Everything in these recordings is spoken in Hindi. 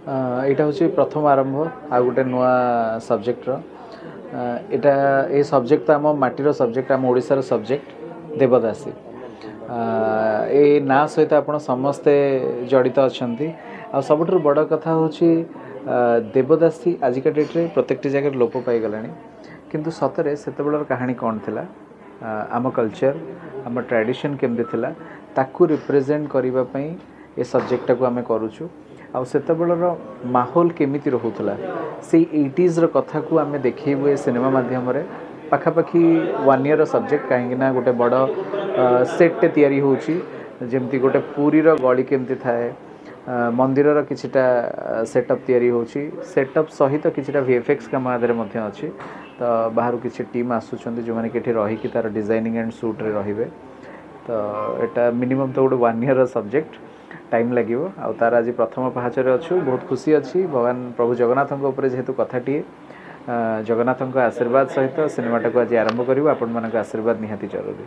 यहाँ हूँ प्रथम आरंभ आ गोटे नुआ सब्जेक्टर एटा ये सब्जेक्ट तो आम माटीर सब्जेक्ट आम ओडिशार सब्जेक्ट देवदासी ए ना सहित आप समस्ते जड़ित अच्छा आ सबुठ बड़ कथा हूँ देवदासी आजिका डेट्रे प्रत्येक जगह लोप पाईगला किंतु सतरे से कहानी कौन थी आम कल्चर आम ट्रेडिशन केमती थिला ताकू रिप्रेजेंट करने ये सब्जेक्टा को आम करुचु आ सेतबेलर माहौल केमिति रहुतला से 80s कथा को आम देखू ए सिनेमा माध्यम पाखापाखि 1 ईयर सब्जेक्ट कहीं गोटे बड़ सेट्टे तैयारी होची जेमती गोटे पूरी गली केमती थाए मंदिर किछिटा सेटअप तैयारी होची सेटअप सहित किछिटा VFX काम आदरे मध्य अछि तो बाहर किछि टीम आसुचंदी जो माने केठी रही कि तार डिजाइनिंग एंड शूट रे रहिबे तो एटा मिनिमम तो गोटे 1 ईयर सब्जेक्ट टाइम लगे आ तार आज प्रथम पहाचर अच्छु बहुत खुशी अच्छी भगवान प्रभु जगन्नाथ जेहेतु कथाटी जगन्नाथ आशीर्वाद सहित सिनेमाटा को आज आरंभ करूँ आपण मान आशीर्वाद निहाती जरूरी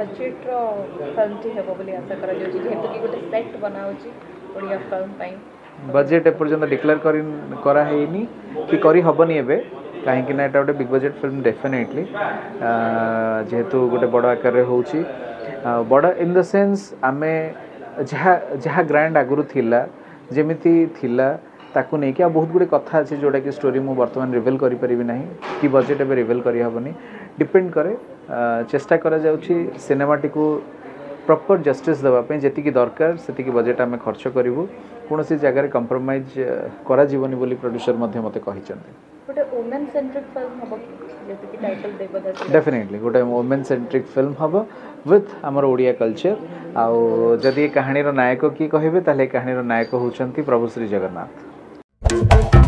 बजेट बजेट एपर्यंत डिक्लेयर करानी कि करी हबनी एबे कहीं ना गोटे बिग बजेट फिल्म डेफिनेटली जेहेतु गोटे बड़ आकार होची बड़ इन द सेंस आमे जहाँ ग्रांड आगुरी थिला जेमिति थिला ताकू नहीं कि बहुत गुड़े कथा अच्छे जोटा कि स्टोरी मु बर्तमान रिवेल करि परिबि नाही कि बजेट एबे रिवेल करि हबनी डिपेंड करे चेष्टा करा जाउछि सिनेमाटी को प्रॉपर जस्टिस देबा पे जेति की दरकार सेति की बजेट आमे खर्च करिवु कोनोसी जगह रे कंप्रोमाइज करा जीवनी बोली प्रोड्यूसर मध्ये मते कहि चंते गोटे वुमेन सेंट्रिक फिल्म हबो जैसे कि टाइटल देवदासी डेफिनेटली गोटे वुमेन सेंट्रिक फिल्म हबो विथ आमर ओडिया कल्चर आउ जदि कहानी रो नायक की कहबे ताले कहानी रो नायक होचंती प्रभु श्री जगन्नाथ।